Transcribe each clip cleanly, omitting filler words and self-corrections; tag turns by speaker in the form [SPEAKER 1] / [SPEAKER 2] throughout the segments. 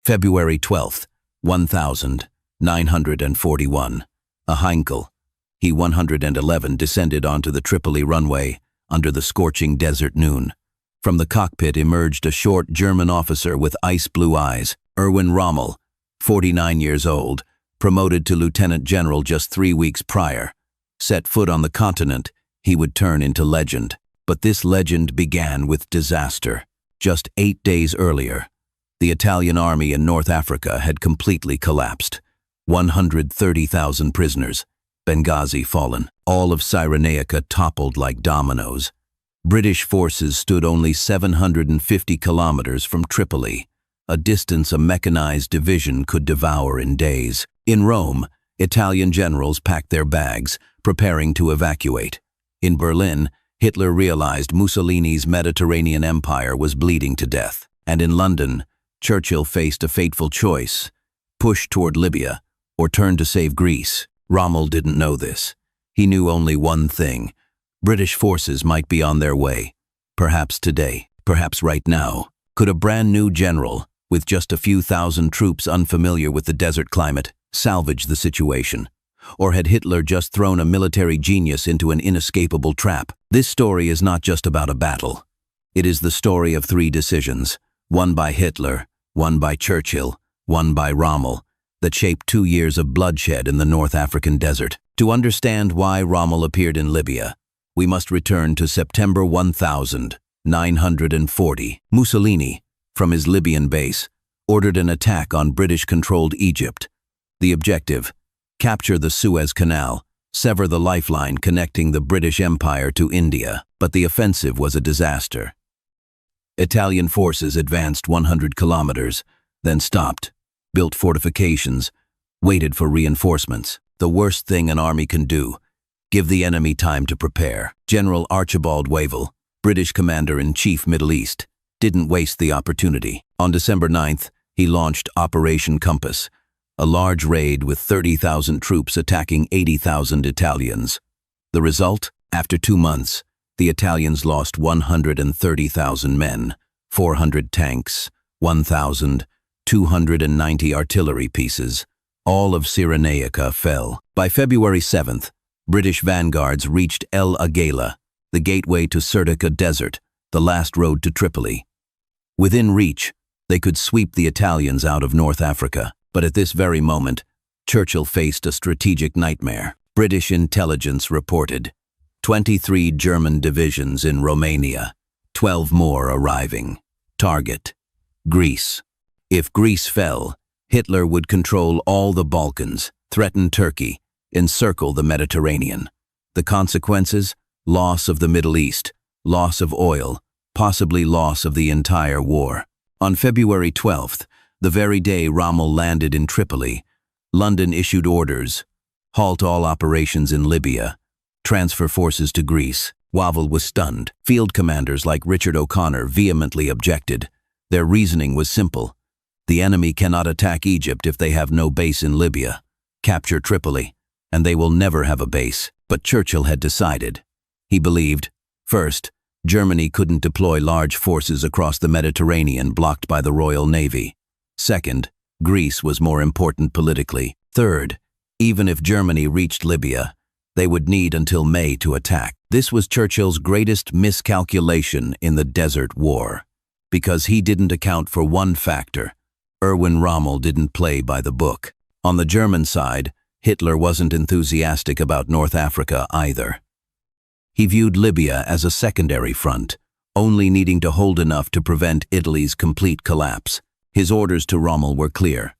[SPEAKER 1] February 12th, 1941. A Heinkel He 111 descended onto the Tripoli runway under the scorching desert noon. From the cockpit emerged a short German officer with ice-blue eyes, Erwin Rommel, 49 years old, promoted to lieutenant general just 3 weeks prior. Set foot on the continent, he would turn into legend. But this legend began with disaster. Just 8 days earlier, the Italian army in North Africa had completely collapsed. 130,000 prisoners, Benghazi fallen, all of Cyrenaica toppled like dominoes. British forces stood only 750 kilometers from Tripoli, a distance a mechanized division could devour in days. In Rome, Italian generals packed their bags, preparing to evacuate. In Berlin, Hitler realized Mussolini's Mediterranean empire was bleeding to death. And in London, Churchill faced a fateful choice: push toward Libya or turn to save Greece. Rommel didn't know this. He knew only one thing: British forces might be on their way. Perhaps today, perhaps right now. Could a brand new general, with just a few thousand troops unfamiliar with the desert climate, salvage the situation? Or had Hitler just thrown a military genius into an inescapable trap? This story is not just about a battle. It is the story of 3 decisions, one by Hitler, one by Churchill, one by Rommel, that shaped 2 years of bloodshed in the North African desert. To understand why Rommel appeared in Libya, we must return to September 1940. Mussolini, from his Libyan base, ordered an attack on British-controlled Egypt. The objective: capture the Suez Canal, sever the lifeline connecting the British Empire to India. But the offensive was a disaster. Italian forces advanced 100 kilometers, then stopped, built fortifications, waited for reinforcements. The worst thing an army can do: give the enemy time to prepare. General Archibald Wavell, British Commander-in-Chief Middle East, didn't waste the opportunity. On December 9th, he launched Operation Compass, a large raid with 30,000 troops attacking 80,000 Italians. The result? After 2 months, the Italians lost 130,000 men, 400 tanks, 1,290 artillery pieces. All of Cyrenaica fell. By February 7th, British vanguards reached El Agheila, the gateway to Cyrenaica Desert, the last road to Tripoli. Within reach, they could sweep the Italians out of North Africa. But at this very moment, Churchill faced a strategic nightmare. British intelligence reported 23 German divisions in Romania, 12 more arriving. Target: Greece. If Greece fell, Hitler would control all the Balkans, threaten Turkey, encircle the Mediterranean. The consequences? Loss of the Middle East, loss of oil, possibly loss of the entire war. On February 12th, the very day Rommel landed in Tripoli, London issued orders: halt all operations in Libya, transfer forces to Greece. Wavell was stunned. Field commanders like Richard O'Connor vehemently objected. Their reasoning was simple: the enemy cannot attack Egypt if they have no base in Libya. Capture Tripoli, and they will never have a base. But Churchill had decided. He believed, first, Germany couldn't deploy large forces across the Mediterranean blocked by the Royal Navy. Second, Greece was more important politically. Third, even if Germany reached Libya, they would need until May to attack. This was Churchill's greatest miscalculation in the Desert War, because he didn't account for one factor: Erwin Rommel didn't play by the book. On the German side, Hitler wasn't enthusiastic about North Africa either. He viewed Libya as a secondary front, only needing to hold enough to prevent Italy's complete collapse. His orders to Rommel were clear: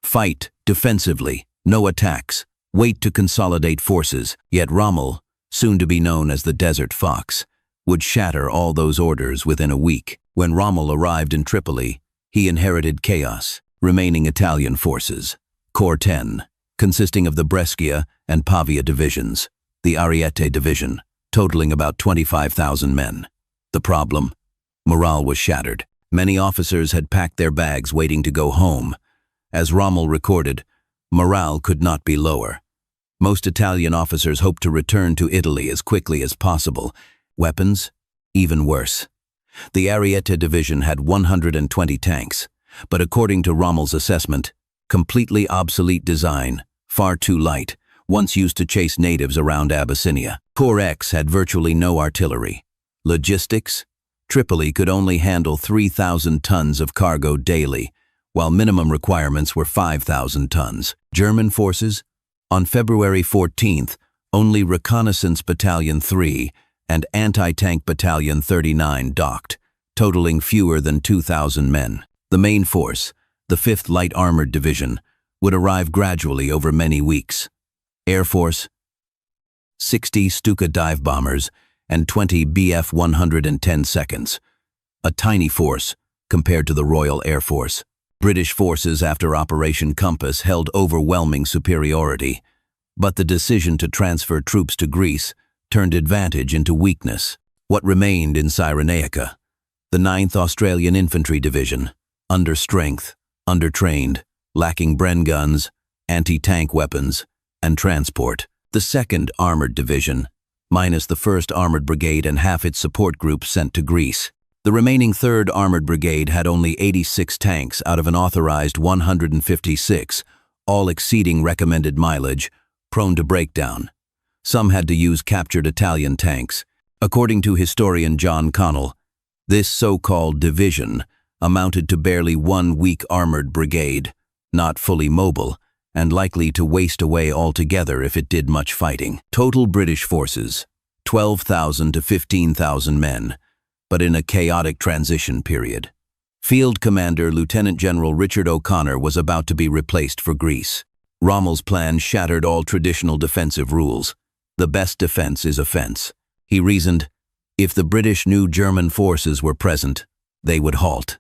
[SPEAKER 1] fight defensively, no attacks, wait to consolidate forces. Yet Rommel, soon to be known as the Desert Fox, would shatter all those orders within a week. When Rommel arrived in Tripoli, he inherited chaos. Remaining Italian forces: Corps 10, consisting of the Brescia and Pavia divisions, the Ariete division, totaling about 25,000 men. The problem? Morale was shattered. Many officers had packed their bags waiting to go home. As Rommel recorded, morale could not be lower. Most Italian officers hoped to return to Italy as quickly as possible. Weapons? Even worse. The Ariete division had 120 tanks, but according to Rommel's assessment, completely obsolete design, far too light, once used to chase natives around Abyssinia. Corps X had virtually no artillery. Logistics? Tripoli could only handle 3,000 tons of cargo daily, while minimum requirements were 5,000 tons. German forces? On February 14th, only Reconnaissance Battalion 3 and Anti-Tank Battalion 39 docked, totaling fewer than 2,000 men. The main force, the 5th Light Armored Division, would arrive gradually over many weeks. Air Force? 60 Stuka dive bombers and 20 Bf-110 seconds. A tiny force compared to the Royal Air Force. British forces after Operation Compass held overwhelming superiority, but the decision to transfer troops to Greece turned advantage into weakness. What remained in Cyrenaica? The 9th Australian Infantry Division, under strength, undertrained, lacking Bren guns, anti-tank weapons, and transport. The 2nd Armoured Division, minus the 1st Armoured Brigade and half its support group sent to Greece. The remaining 3rd Armoured Brigade had only 86 tanks out of an authorized 156, all exceeding recommended mileage, prone to breakdown. Some had to use captured Italian tanks. According to historian John Connell, this so-called division amounted to barely 1 weak armoured brigade, not fully mobile, and likely to waste away altogether if it did much fighting. Total British forces, 12,000 to 15,000 men, but in a chaotic transition period. Field Commander Lieutenant General Richard O'Connor was about to be replaced for Greece. Rommel's plan shattered all traditional defensive rules. The best defense is offense. He reasoned, if the British knew German forces were present, they would halt.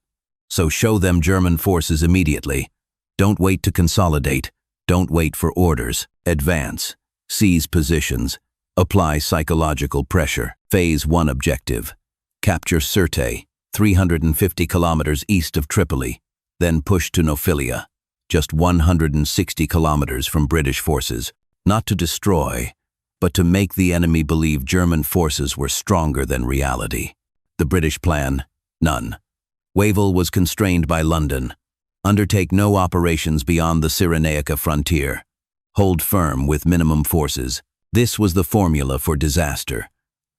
[SPEAKER 1] So show them German forces immediately. Don't wait to consolidate. Don't wait for orders. Advance. Seize positions. Apply psychological pressure. Phase 1 objective. Capture Sirte, 350 kilometers east of Tripoli, then push to Nophilia, just 160 kilometers from British forces, not to destroy, but to make the enemy believe German forces were stronger than reality. The British plan? None. Wavell was constrained by London. Undertake no operations beyond the Cyrenaica frontier. Hold firm with minimum forces. This was the formula for disaster.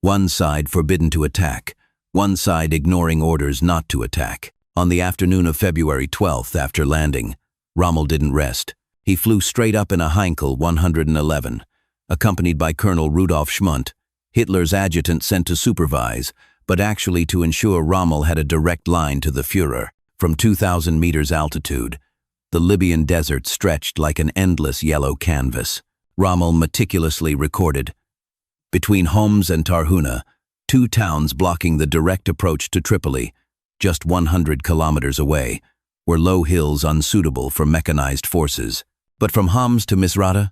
[SPEAKER 1] One side forbidden to attack, one side ignoring orders not to attack. On the afternoon of February 12th, after landing, Rommel didn't rest. He flew straight up in a Heinkel 111, accompanied by Colonel Rudolf Schmundt, Hitler's adjutant sent to supervise, but actually to ensure Rommel had a direct line to the Führer. From 2,000 meters altitude, the Libyan desert stretched like an endless yellow canvas. Rommel meticulously recorded, between Homs and Tarhuna, 2 towns blocking the direct approach to Tripoli, just 100 kilometers away, were low hills unsuitable for mechanized forces. But from Homs to Misrata,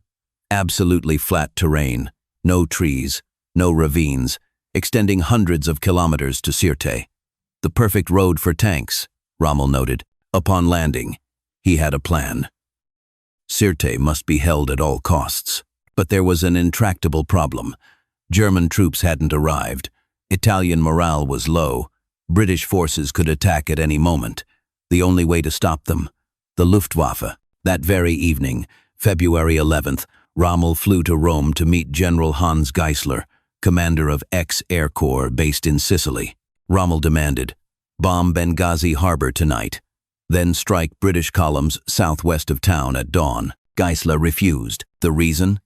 [SPEAKER 1] absolutely flat terrain, no trees, no ravines, extending hundreds of kilometers to Sirte. The perfect road for tanks, Rommel noted. Upon landing, he had a plan. Sirte must be held at all costs. But there was an intractable problem. German troops hadn't arrived. Italian morale was low. British forces could attack at any moment. The only way to stop them, the Luftwaffe. That very evening, February 11th, Rommel flew to Rome to meet General Hans Geisler, commander of Air Corps based in Sicily. Rommel demanded, bomb Benghazi harbor tonight, then strike British columns southwest of town at dawn. Geisler refused. The reason?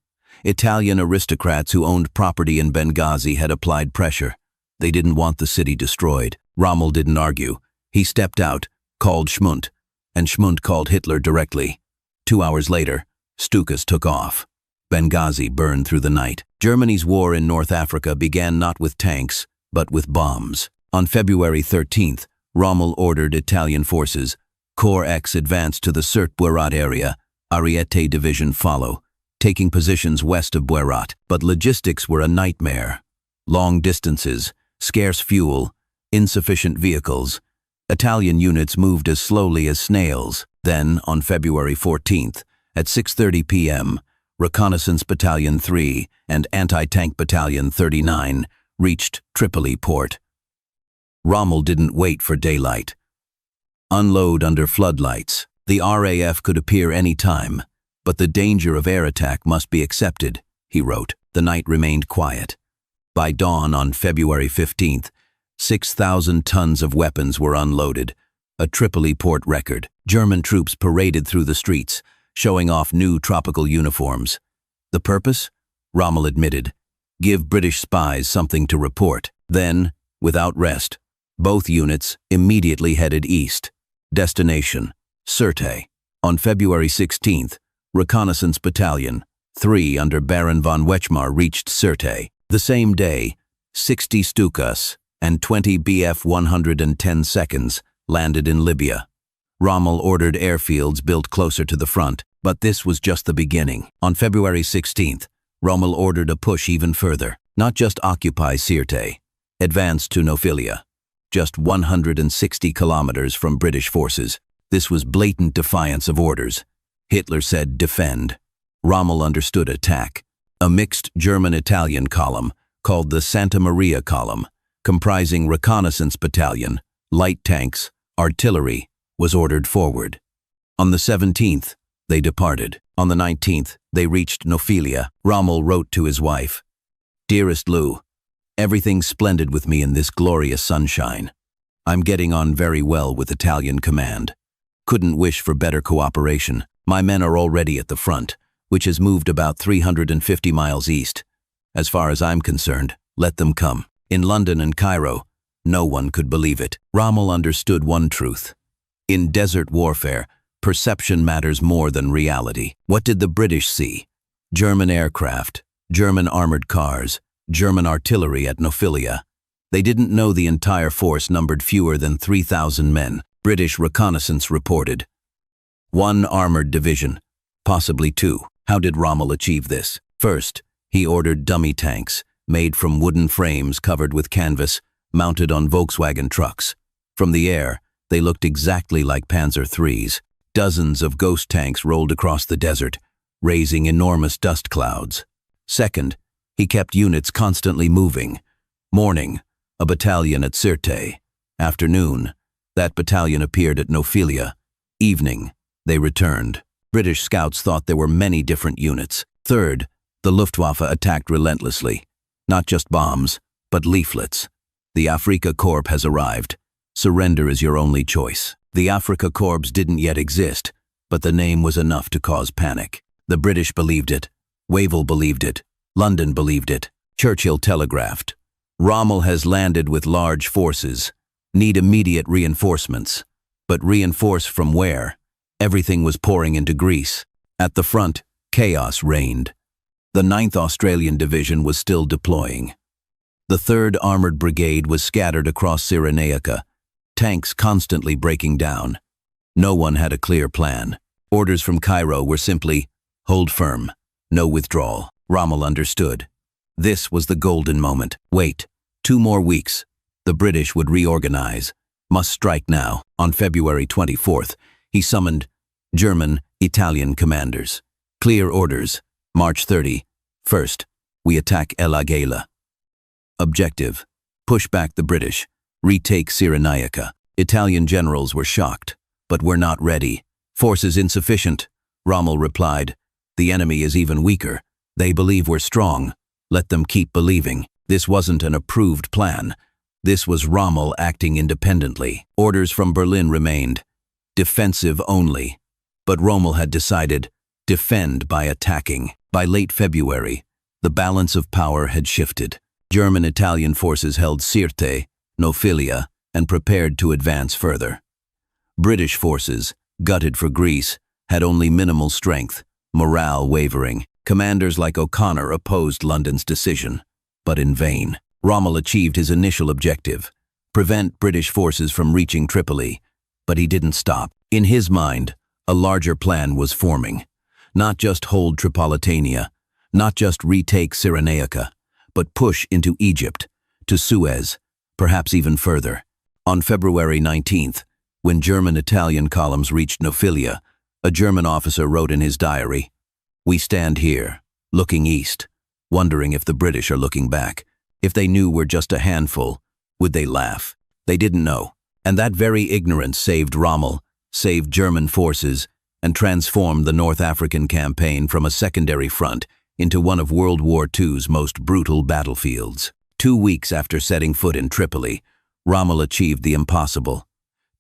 [SPEAKER 1] Italian aristocrats who owned property in Benghazi had applied pressure. They didn't want the city destroyed. Rommel didn't argue. He stepped out, called Schmundt, and Schmundt called Hitler directly. 2 hours later, Stukas took off. Benghazi burned through the night. Germany's war in North Africa began not with tanks, but with bombs. On February 13th, Rommel ordered Italian forces, Corps X advance to the Sirte Buerat area, Ariete Division follow, taking positions west of Buerat. But logistics were a nightmare. Long distances, scarce fuel, insufficient vehicles. Italian units moved as slowly as snails. Then, on February 14th, at 6:30 p.m., Reconnaissance Battalion 3 and Anti-Tank Battalion 39 reached Tripoli port. Rommel didn't wait for daylight. Unload under floodlights. The RAF could appear any time, but the danger of air attack must be accepted, he wrote. The night remained quiet. By dawn on February 15th, 6,000 tons of weapons were unloaded, a Tripoli port record. German troops paraded through the streets, showing off new tropical uniforms. The purpose? Rommel admitted. Give British spies something to report. Then, without rest, both units immediately headed east. Destination: Sirte. On February 16th, Reconnaissance Battalion 3 under Baron von Wechmar reached Sirte. The same day, 60 Stukas and 20 Bf 110 seconds landed in Libya. Rommel ordered airfields built closer to the front, but this was just the beginning. On February 16th, Rommel ordered a push even further. Not just occupy Sirte, advance to Nophilia, just 160 kilometers from British forces. This was blatant defiance of orders. Hitler said defend. Rommel understood attack. A mixed German-Italian column, called the Santa Maria Column, comprising reconnaissance battalion, light tanks, artillery, was ordered forward. On the 17th, they departed. On the 19th, they reached Nophilia. Rommel wrote to his wife, "Dearest Lou, everything's splendid with me in this glorious sunshine. I'm getting on very well with Italian command. Couldn't wish for better cooperation. My men are already at the front, which has moved about 350 miles east. As far as I'm concerned, let them come." In London and Cairo, no one could believe it. Rommel understood one truth. In desert warfare, perception matters more than reality. What did the British see? German aircraft, German armored cars, German artillery at Nophilia. They didn't know the entire force numbered fewer than 3,000 men. British reconnaissance reported 1 armored division, possibly 2. How did Rommel achieve this? First, he ordered dummy tanks, made from wooden frames covered with canvas, mounted on Volkswagen trucks. From the air, they looked exactly like Panzer IIIs. Dozens of ghost tanks rolled across the desert, raising enormous dust clouds. Second, he kept units constantly moving. Morning, a battalion at Sirte. Afternoon, that battalion appeared at Nophilia. Evening, they returned. British scouts thought there were many different units. Third, the Luftwaffe attacked relentlessly. Not just bombs, but leaflets. The Fliegerkorps has arrived. Surrender is your only choice. The Fliegerkorps didn't yet exist, but the name was enough to cause panic. The British believed it. Wavell believed it. London believed it. Churchill telegraphed, "Rommel has landed with large forces. Need immediate reinforcements." But reinforce from where? Everything was pouring into Greece. At the front, chaos reigned. The 9th Australian Division was still deploying. The 3rd Armored Brigade was scattered across Cyrenaica, tanks constantly breaking down. No one had a clear plan. Orders from Cairo were simply, hold firm, no withdrawal. Rommel understood. This was the golden moment. Wait, 2 more weeks. The British would reorganize. Must strike now. On February 24th, he summoned German, Italian commanders. Clear orders. March 30. First, we attack El Agheila. Objective: push back the British, retake Cyrenaica. Italian generals were shocked, but were not ready. Forces insufficient, Rommel replied. The enemy is even weaker. They believe we're strong. Let them keep believing. This wasn't an approved plan. This was Rommel acting independently. Orders from Berlin remained. Defensive only. But Rommel had decided, defend by attacking. By late February, the balance of power had shifted. German-Italian forces held Sirte, Nophilia, and prepared to advance further. British forces, gutted for Greece, had only minimal strength, morale wavering. Commanders like O'Connor opposed London's decision, but in vain. Rommel achieved his initial objective, prevent British forces from reaching Tripoli, but he didn't stop. In his mind, a larger plan was forming. Not just hold Tripolitania, not just retake Cyrenaica, but push into Egypt, to Suez, perhaps even further. On February 19th, when German-Italian columns reached Nophilia, a German officer wrote in his diary, "We stand here, looking east, wondering if the British are looking back. If they knew we're just a handful, would they laugh?" They didn't know. And that very ignorance saved Rommel, saved German forces, and transformed the North African campaign from a secondary front into one of World War II's most brutal battlefields. 2 weeks after setting foot in Tripoli, Rommel achieved the impossible,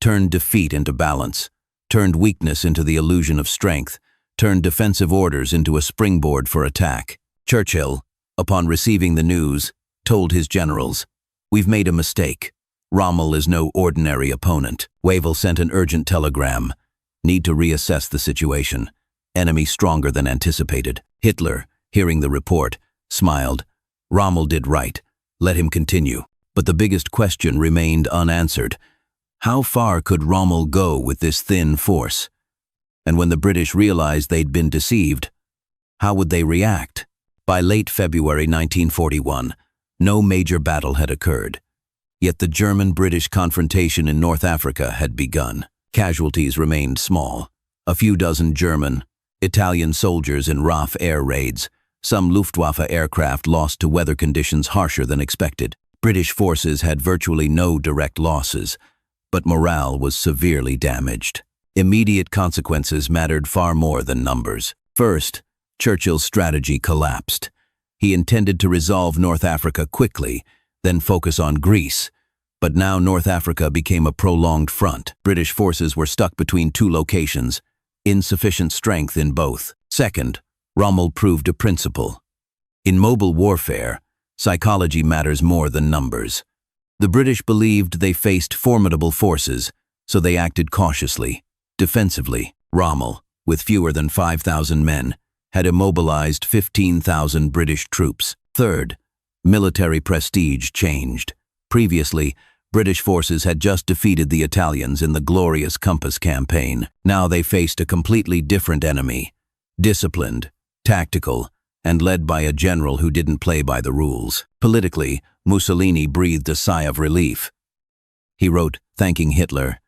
[SPEAKER 1] turned defeat into balance, turned weakness into the illusion of strength, turned defensive orders into a springboard for attack. Churchill, upon receiving the news, told his generals, "We've made a mistake. Rommel is no ordinary opponent." Wavell sent an urgent telegram. "Need to reassess the situation. Enemy stronger than anticipated." Hitler, hearing the report, smiled. Rommel did right. Let him continue. But the biggest question remained unanswered. How far could Rommel go with this thin force? And when the British realized they'd been deceived, how would they react? By late February 1941, no major battle had occurred. Yet the German-British confrontation in North Africa had begun. Casualties remained small. A few dozen German, Italian soldiers in RAF air raids, some Luftwaffe aircraft lost to weather conditions harsher than expected. British forces had virtually no direct losses, but morale was severely damaged. Immediate consequences mattered far more than numbers. First, Churchill's strategy collapsed. He intended to resolve North Africa quickly, then focus on Greece. But now North Africa became a prolonged front. British forces were stuck between two locations, insufficient strength in both. Second, Rommel proved a principle. In mobile warfare, psychology matters more than numbers. The British believed they faced formidable forces, so they acted cautiously, defensively. Rommel, with fewer than 5,000 men, had immobilized 15,000 British troops. Third, military prestige changed. Previously, British forces had just defeated the Italians in the glorious Compass campaign. Now they faced a completely different enemy, disciplined, tactical, and led by a general who didn't play by the rules. Politically, Mussolini breathed a sigh of relief. He wrote, thanking Hitler,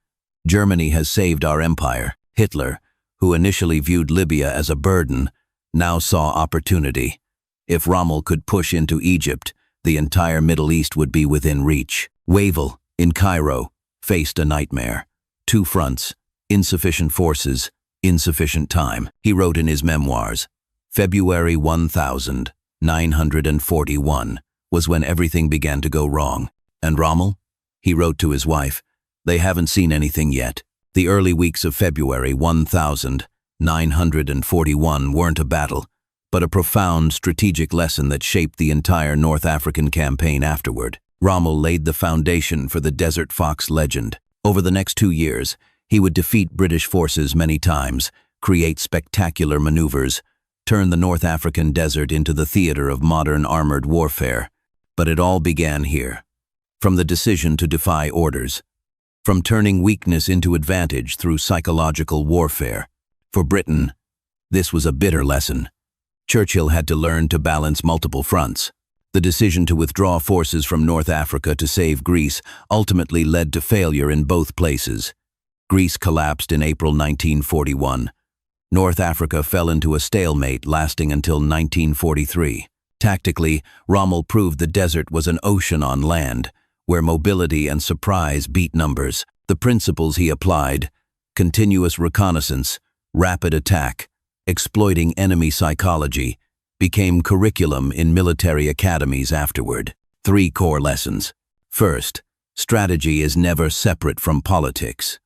[SPEAKER 1] "Germany has saved our empire." Hitler, who initially viewed Libya as a burden, now saw opportunity. If Rommel could push into Egypt, the entire Middle East would be within reach. Wavell, in Cairo, faced a nightmare. 2 fronts, insufficient forces, insufficient time. He wrote in his memoirs, February 1941 was when everything began to go wrong. And Rommel? He wrote to his wife, "They haven't seen anything yet." The early weeks of February 1941 weren't a battle, but a profound strategic lesson that shaped the entire North African campaign afterward. Rommel laid the foundation for the Desert Fox legend. Over the next 2 years, he would defeat British forces many times, create spectacular maneuvers, turn the North African desert into the theater of modern armored warfare. But it all began here. From the decision to defy orders, from turning weakness into advantage through psychological warfare. For Britain, this was a bitter lesson. Churchill had to learn to balance multiple fronts. The decision to withdraw forces from North Africa to save Greece ultimately led to failure in both places. Greece collapsed in April 1941. North Africa fell into a stalemate lasting until 1943. Tactically, Rommel proved the desert was an ocean on land, where mobility and surprise beat numbers. The principles he applied, continuous reconnaissance, rapid attack, exploiting enemy psychology, became curriculum in military academies afterward. 3 core lessons. First, strategy is never separate from politics.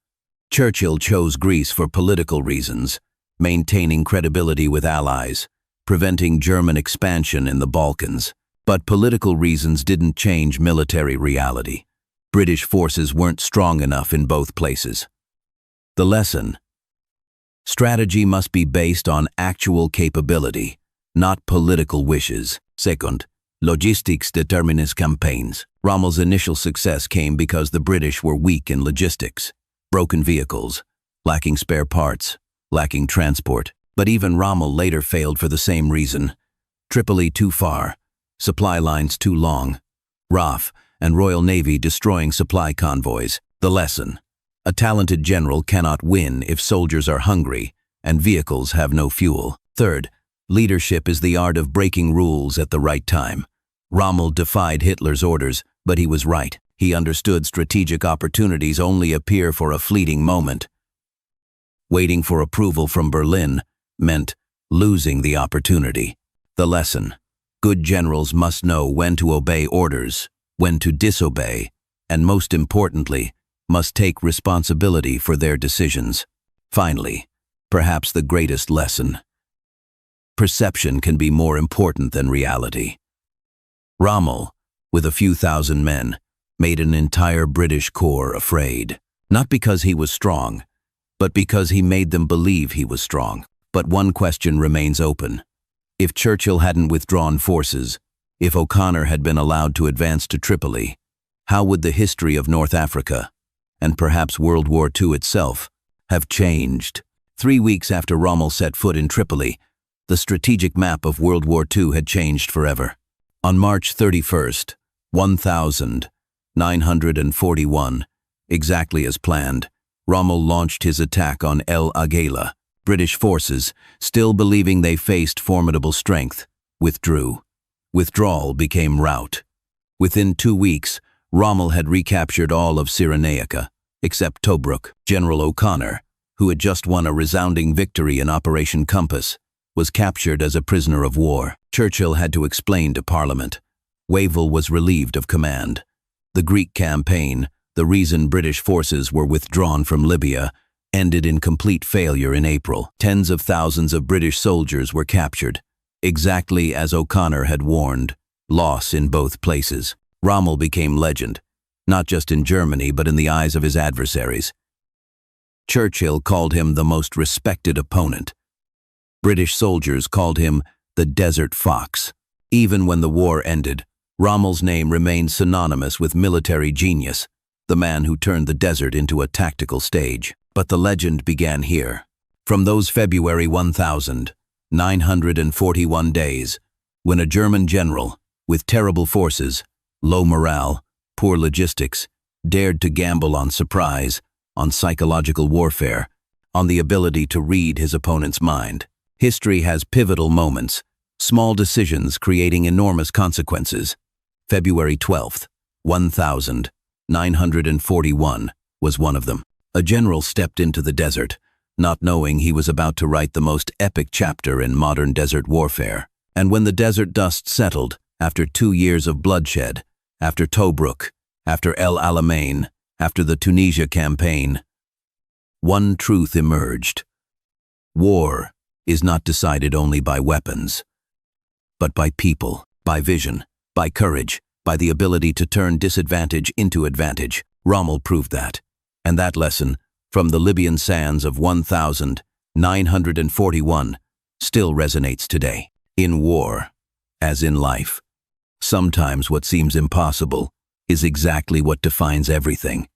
[SPEAKER 1] Churchill chose Greece for political reasons, maintaining credibility with allies, preventing German expansion in the Balkans. But political reasons didn't change military reality. British forces weren't strong enough in both places. The lesson: strategy must be based on actual capability, not political wishes. Second, logistics determines campaigns. Rommel's initial success came because the British were weak in logistics. Broken vehicles, lacking spare parts, lacking transport. But even Rommel later failed for the same reason. Tripoli too far, supply lines too long, RAF and Royal Navy destroying supply convoys. The lesson: a talented general cannot win if soldiers are hungry and vehicles have no fuel. Third, leadership is the art of breaking rules at the right time. Rommel defied Hitler's orders, but he was right. He understood strategic opportunities only appear for a fleeting moment. Waiting for approval from Berlin meant losing the opportunity. The lesson: good generals must know when to obey orders, when to disobey, and most importantly, must take responsibility for their decisions. Finally, perhaps the greatest lesson: perception can be more important than reality. Rommel, with a few thousand men, made an entire British corps afraid. Not because he was strong, but because he made them believe he was strong. But one question remains open. If Churchill hadn't withdrawn forces, if O'Connor had been allowed to advance to Tripoli, how would the history of North Africa, and perhaps World War II itself, have changed? 3 weeks after Rommel set foot in Tripoli, the strategic map of World War II had changed forever. On March 31st, 1941, exactly as planned, Rommel launched his attack on Agheila. British forces, still believing they faced formidable strength, withdrew. Withdrawal became rout. Within 2 weeks, Rommel had recaptured all of Cyrenaica, except Tobruk. General O'Connor, who had just won a resounding victory in Operation Compass, was captured as a prisoner of war. Churchill had to explain to Parliament. Wavell was relieved of command. The Greek campaign, the reason British forces were withdrawn from Libya, ended in complete failure in April. Tens of thousands of British soldiers were captured, exactly as O'Connor had warned, loss in both places. Rommel became legend, not just in Germany but in the eyes of his adversaries. Churchill called him the most respected opponent. British soldiers called him the Desert Fox. Even when the war ended, Rommel's name remained synonymous with military genius, the man who turned the desert into a tactical stage. But the legend began here. From those February 1941 days, when a German general, with terrible forces, low morale, poor logistics, dared to gamble on surprise, on psychological warfare, on the ability to read his opponent's mind. History has pivotal moments, small decisions creating enormous consequences. February 12th, 1941 was one of them. A general stepped into the desert, not knowing he was about to write the most epic chapter in modern desert warfare. And when the desert dust settled, after 2 years of bloodshed, after Tobruk, after El Alamein, after the Tunisia campaign, one truth emerged. War is not decided only by weapons, but by people, by vision, by courage, by the ability to turn disadvantage into advantage. Rommel proved that. And that lesson, from the Libyan sands of 1941, still resonates today. In war, as in life, sometimes what seems impossible is exactly what defines everything.